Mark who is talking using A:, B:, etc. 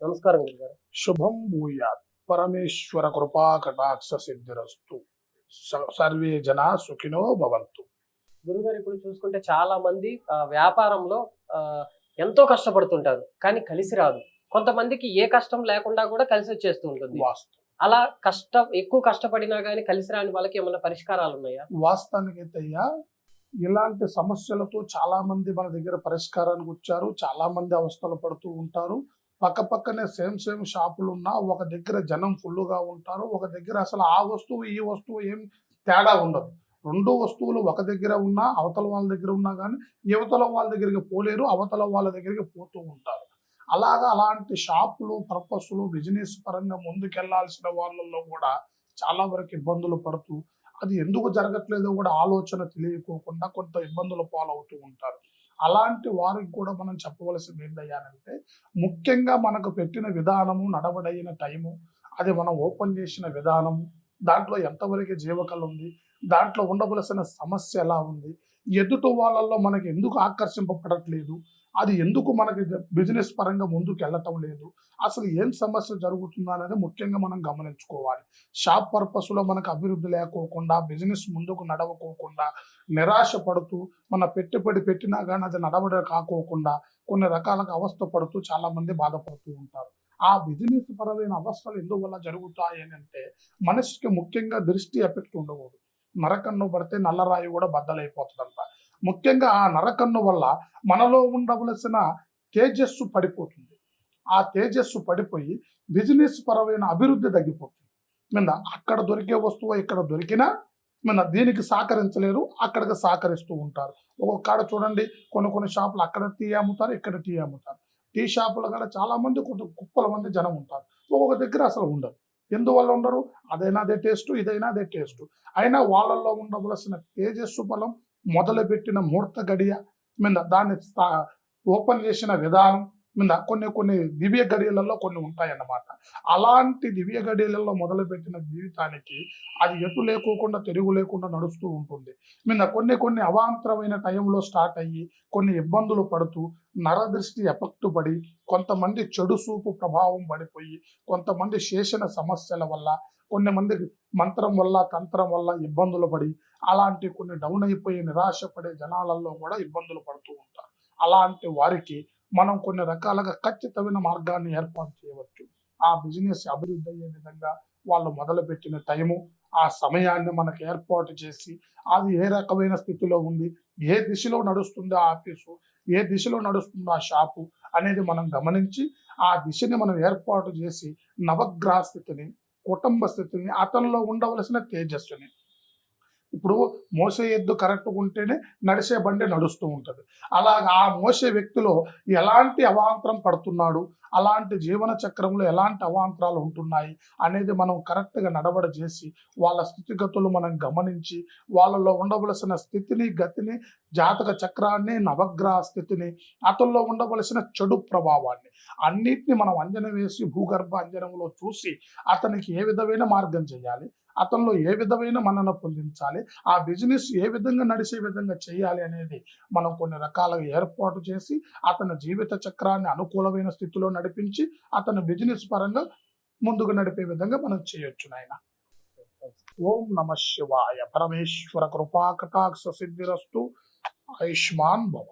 A: నమస్కారం గురుగారు.
B: శుభం భూయాత్. పరమేశ్వర కృపా కటాక్ష సిద్ధిరస్తు. సర్వే జనా సుఖినో భవంతు.
A: గురుగారు ఇప్పుడు చూసుకుంటే చాలా మంది వ్యాపారంలో ఎంతో కష్టపడుతుంటారు. కానీ కలిసి రాదు. కొంతమందికి ఏ కష్టం లేకుండా కూడా కలిసొచ్చేస్తూ ఉంటుంది.
B: వాస్తు
A: అలా ఎక్కువ కష్టపడినా గాని కలిసి రాని వాళ్ళకి ఏమన్నా పరిష్కారాలున్నాయా?
B: వాస్తవానికైతే అయ్యా, ఇలాంటి సమస్యలతో చాలా మంది మన దగ్గర పరిష్కారానికి వచ్చారు. చాలా మంది అవస్థలు పడుతూ ఉంటారు. పక్కపక్కనే సేమ్ షాపులున్నా ఒక దగ్గర జనం ఫుల్లుగా ఉంటారు. ఒక దగ్గర అసలు ఆ వస్తువు, ఈ వస్తువు ఏం తేడా ఉండదు. 2 వస్తువులు ఒక దగ్గర ఉన్నా, అవతల వాళ్ళ దగ్గర ఉన్నా గానీ, యువతల వాళ్ళ దగ్గరికి పోలేరు. అవతల వాళ్ళ దగ్గరికి పోతూ ఉంటారు. అలాంటి షాపులు, పర్పస్‌లు, బిజినెస్ పరంగా ముందుకెళ్లాల్సిన వాళ్ళలో కూడా చాలా వరకు ఇబ్బందులు పడుతూ, అది ఎందుకు జరగట్లేదో కూడా ఆలోచన తెలియకోకుండా కొంత ఇబ్బందుల పాలవుతూ ఉంటారు. అలాంటి వారికి కూడా మనం చెప్పవలసింది ఏందయ్యానంటే, ముఖ్యంగా మనకు పెట్టిన విధానము, నడవడైన టైము, అది మనం ఓపెన్ చేసిన విధానము, దాంట్లో ఎంతవరకు జీవకళ ఉంది, దాంట్లో ఉండవలసిన సమస్య ఎలా ఉంది, ఎదుటి వాళ్ళల్లో మనకి ఎందుకు ఆకర్షింపబడట్లేదు, అది ఎందుకు మనకి బిజినెస్ పరంగా ముందుకెళ్ళటం లేదు, అసలు ఏం సమస్య జరుగుతుందా అనేది ముఖ్యంగా మనం గమనించుకోవాలి. షాప్ పర్పస్‌లో మనకు అభివృద్ధి లేకోకుండా, బిజినెస్ ముందుకు నడవకోకుండా, నిరాశ పడుతూ, మన పెట్టుబడి పెట్టినా గానీ అది నడవడం కాకోకుండా, కొన్ని రకాలుగా అవస్థ పడుతూ చాలామంది బాధపడుతూ ఉంటారు. ఆ బిజినెస్ పరమైన అవస్థలు ఎందువల్ల జరుగుతాయి అనంటే, మనిషికి ముఖ్యంగా దృష్టి ఎఫెక్ట్ ఉండకూడదు. నరకన్ను పడితే నల్లరాయి కూడా బద్దలైపోతదంట. ముఖ్యంగా ఆ నరకన్ను వల్ల మనలో ఉండవలసిన తేజస్సు పడిపోతుంది. ఆ తేజస్సు పడిపోయి బిజినెస్ పరమైన అభివృద్ధి తగ్గిపోతుంది. అక్కడ దొరికే వస్తువు ఇక్కడ దొరికినా దీనికి సహకరించలేరు, అక్కడికి సహకరిస్తూ ఉంటారు. ఒక్కొక్కడ చూడండి, కొన్ని షాపులు అక్కడ టీ అమ్ముతారు, ఇక్కడ టీ అమ్ముతారు. టీ షాపుల కాడ చాలా మంది కుప్పల మంది జనం ఉంటారు. ఒక్కొక్క దగ్గర అసలు ఉండరు. ఎందువల్ల ఉండరు? అదైనా అదే టేస్టు, ఇదైనా అదే టేస్టు. అయినా వాళ్ళల్లో ఉండవలసిన తేజస్సు బలం, మొదలుపెట్టిన ముహూర్త గడియ, దాన్ని ఓపెన్ చేసిన విధానం, కొన్ని దివ్య గడియలలో కొన్ని ఉంటాయన్నమాట. అలాంటి దివ్య గడియలలో మొదలుపెట్టిన జీవితానికి అది ఎటు లేకోకుండా, తిరుగు లేకుండా నడుస్తూ ఉంటుంది. కొన్ని అవాంతరమైన టైంలో స్టార్ట్ అయ్యి, కొన్ని ఇబ్బందులు పడుతూ, నరదృష్టి ఎఫెక్ట్ పడి, కొంతమంది చెడు చూపు ప్రభావం పడిపోయి, కొంతమంది శేషణ సమస్యల వల్ల, కొంతమంది మంత్రం వల్ల, తంత్రం వల్ల ఇబ్బందులు పడి, అలాంటి కొన్ని డౌన్ అయిపోయి నిరాశ పడే జనాలలో కూడా ఇబ్బందులు పడుతూ ఉంటారు. అలాంటి వారికి మనం కొన్ని రకాలుగా ఖచ్చితమైన మార్గాన్ని ఏర్పాటు చేయవచ్చు. ఆ బిజినెస్ అభివృద్ధి అయ్యే విధంగా వాళ్ళు మొదలుపెట్టిన టైము, ఆ సమయాన్ని మనకు ఏర్పాటు చేసి, అది ఏ రకమైన స్థితిలో ఉంది, ఏ దిశలో నడుస్తుందో ఆ ఆఫీసు, ఏ దిశలో నడుస్తుందో ఆ షాపు అనేది మనం గమనించి, ఆ దిశని మనం ఏర్పాటు చేసి, నవగ్రహ స్థితిని, కుటుంబ స్థితిని, అతనిలో ఉండవలసిన తేజస్సుని, ఇప్పుడు మోసే ఎద్దు కరెక్ట్‌గా ఉంటేనే నడిసే బండి నడుస్తూ ఉంటది. అలాగా ఆ మోసే వ్యక్తిలో ఎలాంటి అవాంతరం పడుతున్నాడు, అలాంటి జీవన చక్రంలో ఎలాంటి అవాంతరాలు ఉంటున్నాయి అనేది మనం కరెక్ట్‌గా నడవడ చేసి, వాళ్ళ స్థితిగతులు మనం గమనించి, వాళ్ళలో ఉండవలసిన స్థితిని, గతిని, జాతక చక్రాన్ని, నవగ్రహ స్థితిని, అతనిలో ఉండవలసిన చెడు ప్రభావాన్ని అన్నిటిని మనం అంచనా వేసి, భూగర్భ అంజనంలో చూసి, అతనికి ఏ విధమైన మార్గం చేయాలి, అతనిలో ఏ విధమైన మన్నన పొందించాలి, ఆ బిజినెస్ ఏ విధంగా నడిచే విధంగా చేయాలి అనేది మనం కొన్ని రకాలుగా ఏర్పాటు చేసి, అతని జీవిత చక్రాన్ని అనుకూలమైన స్థితిలో నడిపించి, అతని బిజినెస్ పరంగా ముందుకు నడిపే విధంగా మనం చేయొచ్చు నాయన. ఓం నమ శివాయ. పరమేశ్వర కృపా కటాక్ష సిద్ధిరస్తు. ఆయుష్మాన్ భవ.